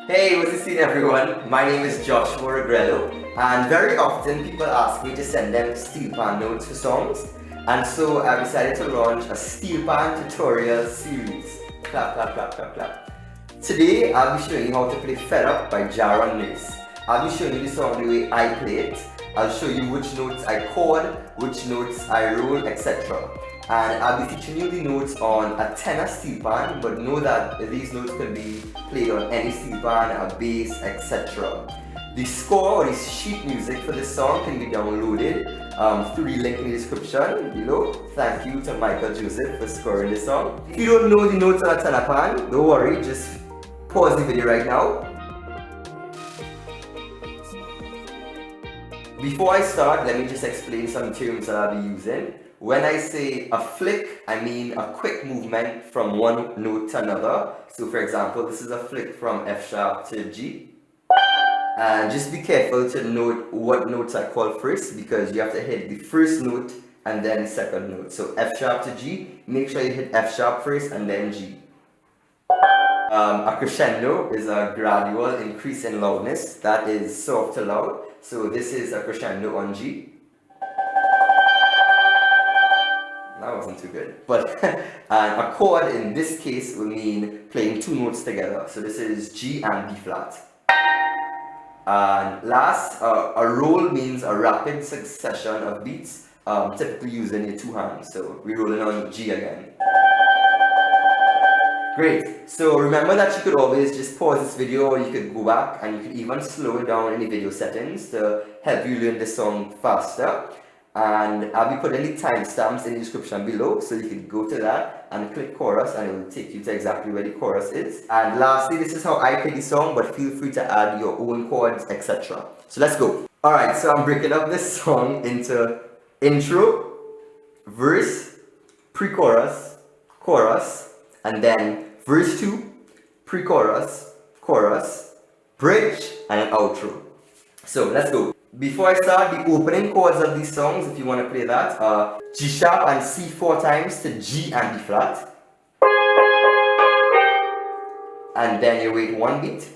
Hey, what's the scene everyone? My name is Joshua Regrello, and very often people ask me to send them Steelpan notes for songs, and so I decided to launch a Steelpan tutorial series. Clap, clap, clap, clap, clap. Today I'll be showing you how to play Fed Up by Jaron. I'll be showing you the song the way I play it. I'll show you which notes I chord, which notes I roll, etc. And I'll be teaching you the notes on a tenor steel pan, but know that these notes can be played on any steel pan, a bass, etc. The score or the sheet music for this song can be downloaded through the link in the description below. Thank you to Michael Joseph for scoring this song. If you don't know the notes on a tenor pan, don't worry, just pause the video right now. Before I start, let me just explain some terms that I'll be using. When I say a flick, I mean a quick movement from one note to another. So for example, this is a flick from F sharp to G. And just be careful to note what notes I call first, because you have to hit the first note and then the second note. So F sharp to G, make sure you hit F sharp first and then G. A crescendo is a gradual increase in loudness that is soft to loud. So this is a crescendo on G. That wasn't too good. But a chord in this case will mean playing two notes together. So this is G and B flat. And last, a roll means a rapid succession of beats, typically using your two hands. So we're rolling on G again. Great. So remember that you could always just pause this video, or you could go back and you could even slow it down in the video settings to help you learn the song faster. And I'll be putting the timestamps in the description below, so you can go to that and click chorus and it will take you to exactly where the chorus is. And lastly, this is how I play the song, but feel free to add your own chords, etc. So let's go. Alright, so I'm breaking up this song into intro, verse, pre-chorus, chorus, and then verse 2, pre-chorus, chorus, bridge, and an outro. So let's go. Before I start, the opening chords of these songs, if you want to play that, are G sharp and C 4 times to G and B flat. And then you wait one beat.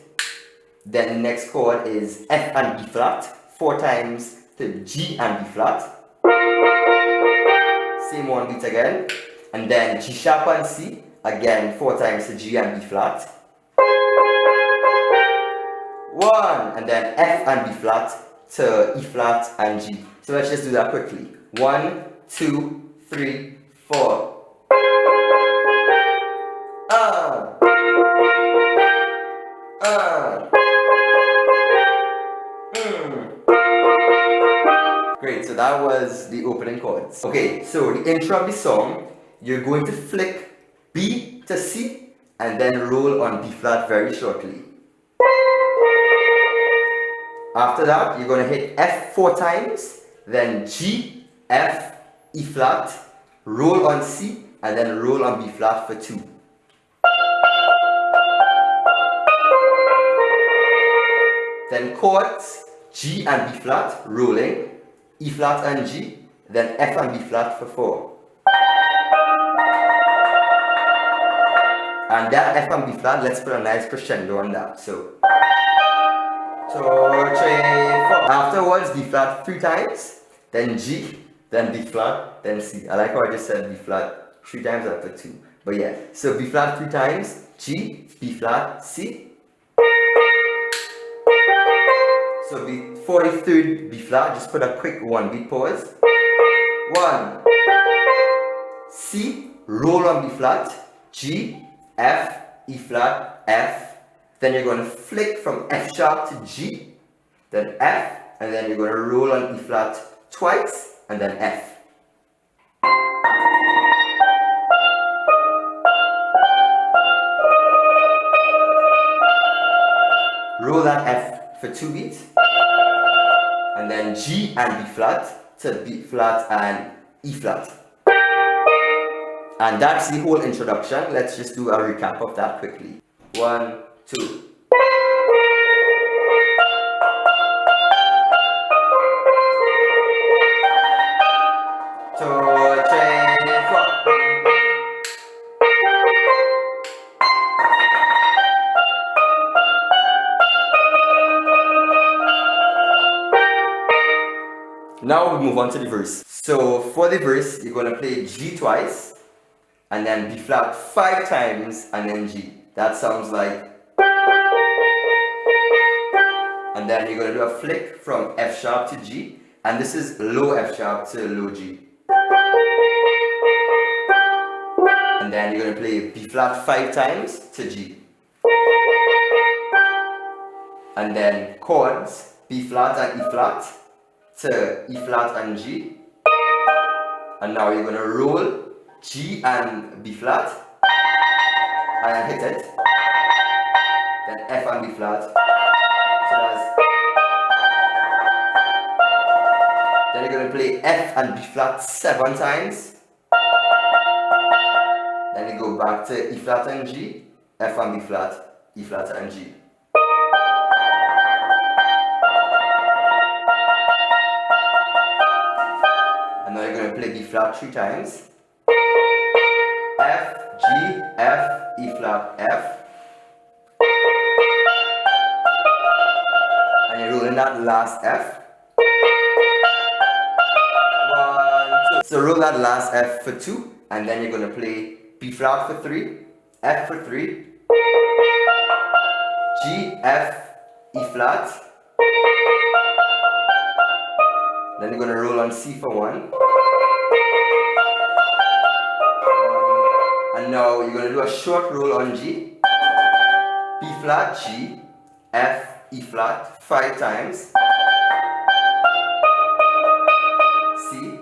Then the next chord is F and B flat, 4 times to G and B flat. Same one beat again. And then G sharp and C, again 4 times to G and B flat. 1, and then F and B flat to E flat and G. So let's just do that quickly. 1, 2, 3, 4. Great, so that was the opening chords. Okay, so the intro of the song, you're going to flick B to C and then roll on B flat very shortly. After that, you're going to hit F 4 times, then G, F, E flat, roll on C, and then roll on B flat for 2. Then chords, G and B flat, rolling, E flat and G, then F and B flat for 4. And that F and B flat, let's put a nice crescendo on that. So 2, 3, 4. Afterwards, D flat 3 times, then G, then B flat, then C. I like how I just said B flat 3 times after 2. But yeah, so B flat 3 times, G, B flat, C. So for the third B flat, just put a quick 1 beat pause. 1, C, roll on B flat, G, F, E flat, F. Then you're going to flick from F sharp to G, then F, and then you're going to roll on E flat twice, and then F. Roll that F for 2 beats, and then G and B flat to B flat and E flat. And that's the whole introduction. Let's just do a recap of that quickly. 1, 2. Now we move on to the verse. So for the verse, you're going to play G twice, and then B flat 5 times, and then G. That sounds like... And then you're going to do a flick from F sharp to G, and this is low F sharp to low G. And then you're going to play B flat 5 times to G. And then chords, B flat and E flat to E flat and G. And now you're going to roll G and B flat and hit it. Then F and B flat. So that's... Then you're going to play F and B flat 7 times. Then you go back to E flat and G, F and B flat, E flat and G. And now you're going to play B flat 3 times. F, G, F, E flat, F. And you're rolling that last F. 1, 2. So roll that last F for 2, and then you're going to play B flat for 3, F for 3, G, F, E flat. Then you're going to roll on C for 1. And now you're going to do a short roll on G. B flat, G, F, E flat 5 times. C.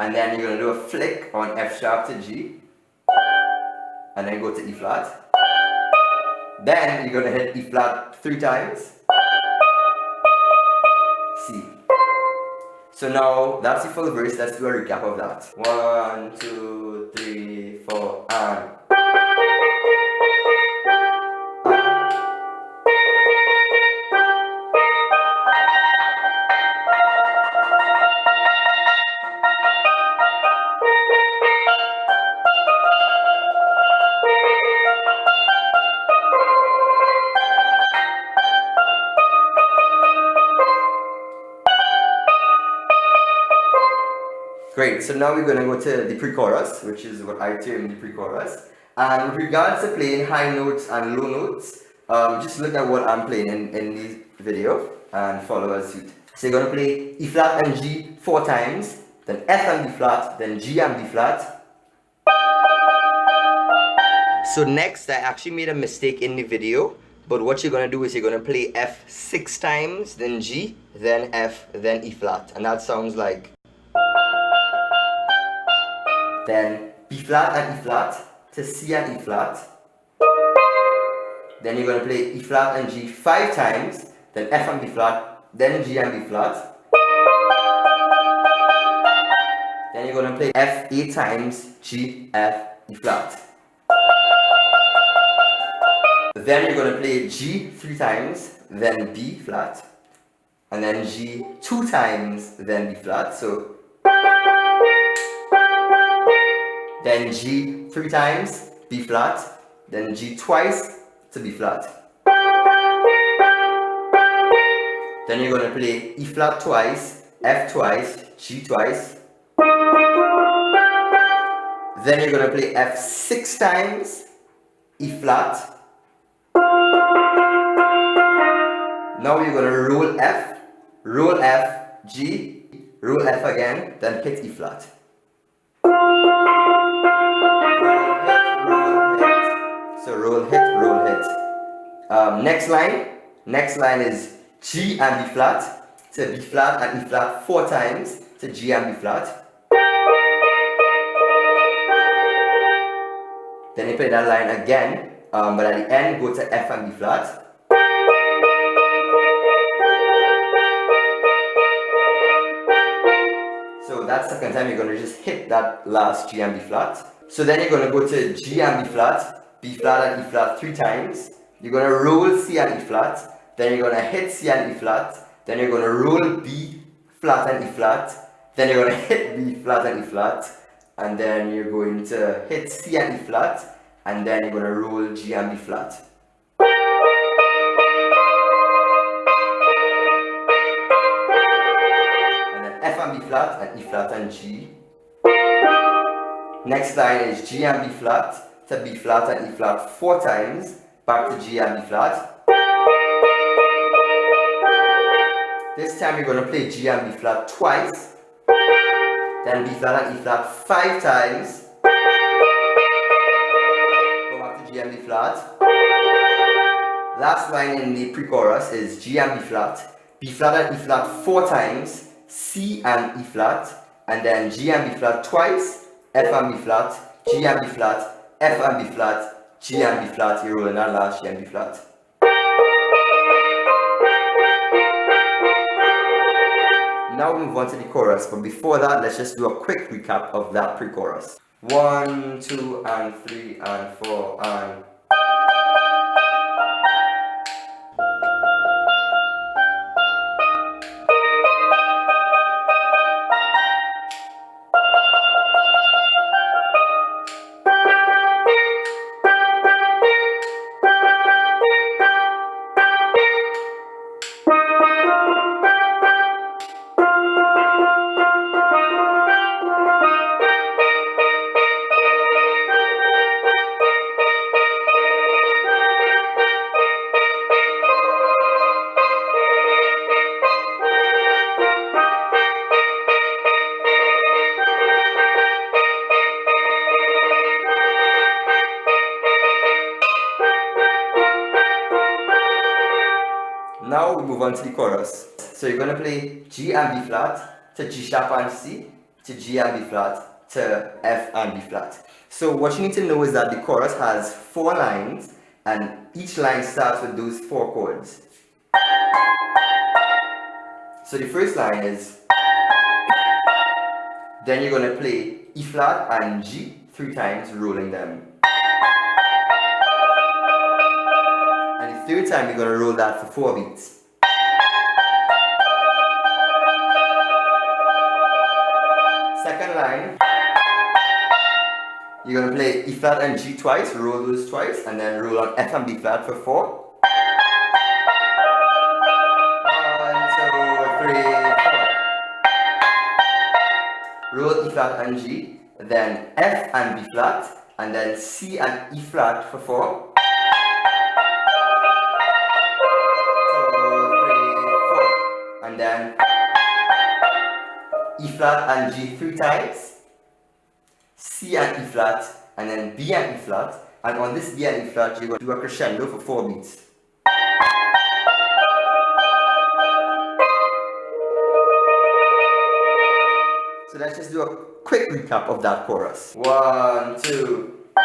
And then you're going to do a flick on F sharp to G. And then go to E flat. Then you're going to hit E flat 3 times. C. So now that's the full verse. Let's do a recap of that. 1, 2, 3, 4, and... Great, so now we're going to go to the pre-chorus, which is what I term the pre-chorus. And with regards to playing high notes and low notes, just look at what I'm playing in the video and follow a suit. So you're going to play E flat and G 4 times, then F and B flat, then G and B flat. So next, I actually made a mistake in the video, but what you're going to do is you're going to play F 6 times, then G, then F, then E flat. And that sounds like... Then B flat and E flat to C and E flat. Then you're going to play E flat and G 5 times, then F and B flat, then G and B flat. Then you're going to play F 8 times, G, F, E flat. Then you're going to play G 3 times, then B flat, and then G 2 times, then B flat. So then G 3 times, B flat, then G twice to B flat. Then you're going to play E flat twice, F twice, G twice. Then you're going to play F 6 times, E flat. Now you're going to roll F, G, roll F again, then hit E flat. So roll, hit. Next line is G and B flat to B flat and E flat 4 times to G and B flat. Then you play that line again, but at the end go to F and B flat. So that second time you're going to just hit that last G and B flat. So then you're going to go to G and B flat and E flat 3 times. You're going to roll C and E flat. Then you're going to hit C and E flat. Then you're going to roll B flat and E flat. Then you're going to hit B flat and E flat. And then you're going to hit C and E flat. And then you're going to roll G and B flat. And then flat and E flat and G. Next line is G and B flat to B flat and E flat 4 times, back to G and B flat. This time you're going to play G and B flat twice, then B flat and E flat 5 times, go back to G and B flat. Last line in the pre-chorus is G and B flat and E flat 4 times, C and E flat, and then G and B flat twice, F and B flat, G and B flat, F and B flat, G and B flat, you're rolling that last G and B flat. Now we move on to the chorus, but before that, let's just do a quick recap of that pre-chorus. 1, 2, and 3, and 4, and... Now we move on to the chorus. So you're going to play G and B flat to G sharp and C to G and B flat to F and B flat. So what you need to know is that the chorus has 4 lines and each line starts with those 4 chords. So the first line is, then you're going to play E flat and G 3 times, rolling them. And the third time you're going to roll that for 4 beats. Second line, you're going to play E flat and G twice, roll those twice, and then roll on F and B flat for 4. 1, 2, 3, 4. Roll E flat and G, then F and B flat, and then C and E flat for 4. 2, 3, 4. And then E flat and G 3 times, C and E flat, and then B and E flat, and on this B and E flat you're going to do a crescendo for 4 beats. So let's just do a quick recap of that chorus. 1, 2. 4.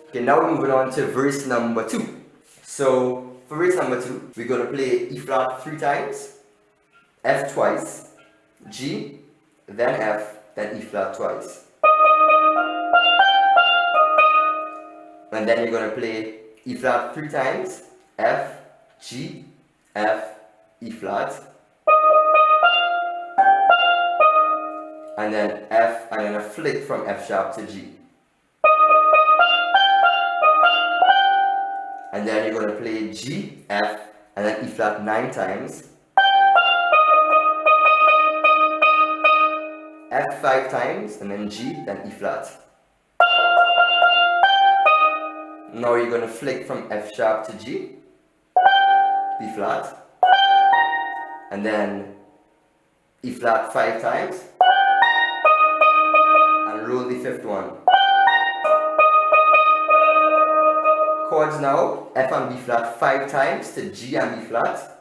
Okay, now we're moving on to verse number 2. So for verse number 2, we're going to play E flat 3 times, F twice, G, then F, then E flat twice. And then you're going to play E flat 3 times, F, G, F, E flat, and then F, and then a flick from F sharp to G. And then you're going to play G, F, and then E flat 9 times, F 5 times, and then G, then E flat. Now you're going to flick from F sharp to G, B flat, and then E flat 5 times, and roll the 5th one. Chords now, F and B flat 5 times to G and B flat.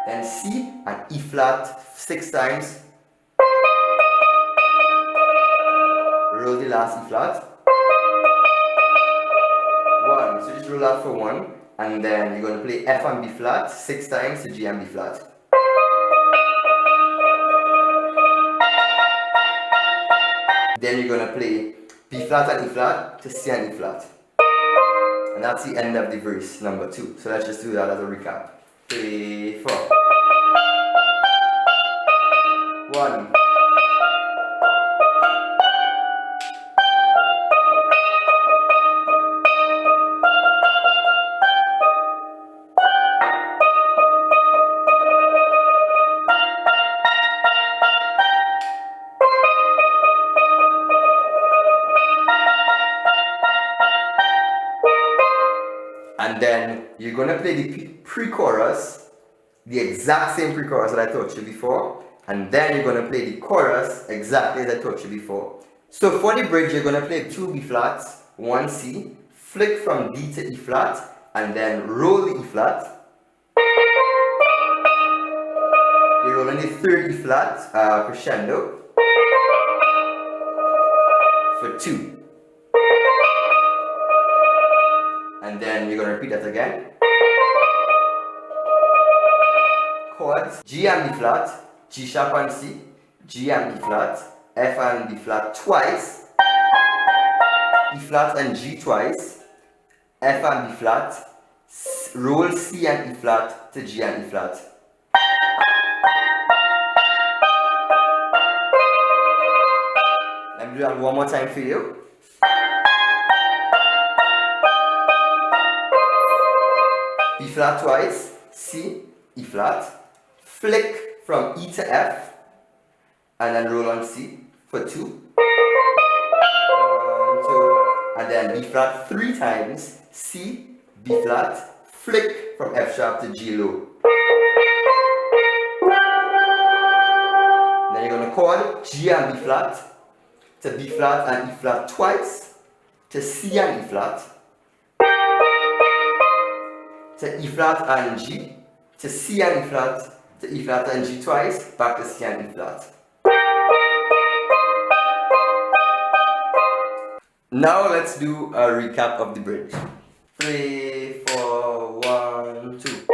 Then C and E flat 6 times. Roll the last E flat. 1, so just roll that for 1, and then you're going to play F and B flat 6 times to G and B flat. Then you're gonna play B flat and E flat to C and E flat. And that's the end of the verse number 2. So let's just do that as a recap. 3, 4. 1. And then you're going to play the pre-chorus, the exact same pre-chorus that I taught you before. And then you're going to play the chorus exactly as I taught you before. So for the bridge, you're going to play 2 B flats, 1 C, flick from D to E flat, and then roll the E flat. You're rolling the 3rd E flat, crescendo, for 2. And then you're going to repeat that again. Chords, G and B flat, G sharp and C, G and B flat, F and B flat twice, E flat and G twice, F and B flat, roll C and E flat to G and E flat. Let me do that one more time for you. B flat twice, C, E flat, flick from E to F, and then roll on C for 2. 1, 2, and then B flat 3 times, C, B flat, flick from F sharp to G low. Then you're going to chord G and B flat to B flat and E flat twice, to C and E flat, to E flat and G, to C and E flat, to E flat and G twice, back to C and E flat. Now let's do a recap of the bridge. 3, 4, 1, 2.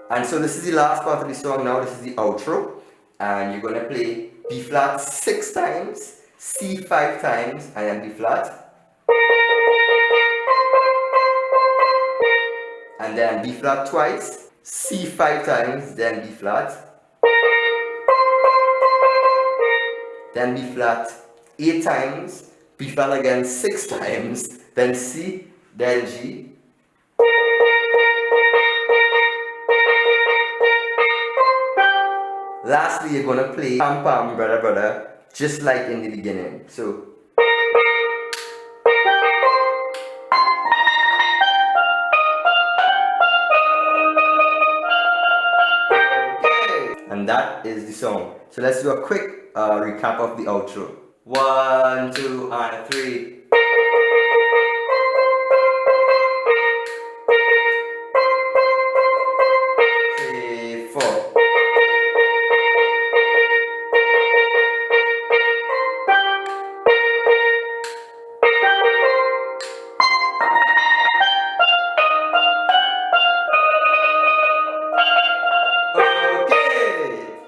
And so this is the last part of the song now, this is the outro. And you're going to play B flat 6 times, C 5 times, and then B flat. And then B flat twice, C 5 times, then B flat. Then B flat 8 times, B flat again 6 times, then C, then G. Lastly, you're going to play Pam Pam Brother Brother, just like in the beginning. So, okay. And that is the song. So let's do a quick recap of the outro. 1, 2, and 3.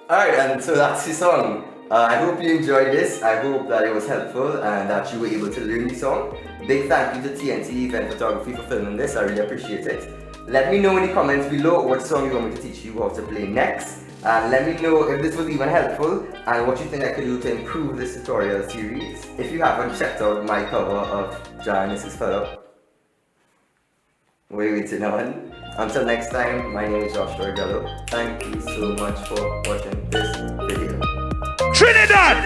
Alright, and so that's the song. I hope you enjoyed this. I hope that it was helpful and that you were able to learn the song. Big thank you to TNT Event Photography for filming this. I really appreciate it. Let me know in the comments below what song you want me to teach you how to play next. And let me know if this was even helpful and what you think I could do to improve this tutorial series. If you haven't checked out my cover of Jaron, this is fellow. We're waiting on. Until next time, my name is Regrello. Thank you so much for watching this video. Trinidad!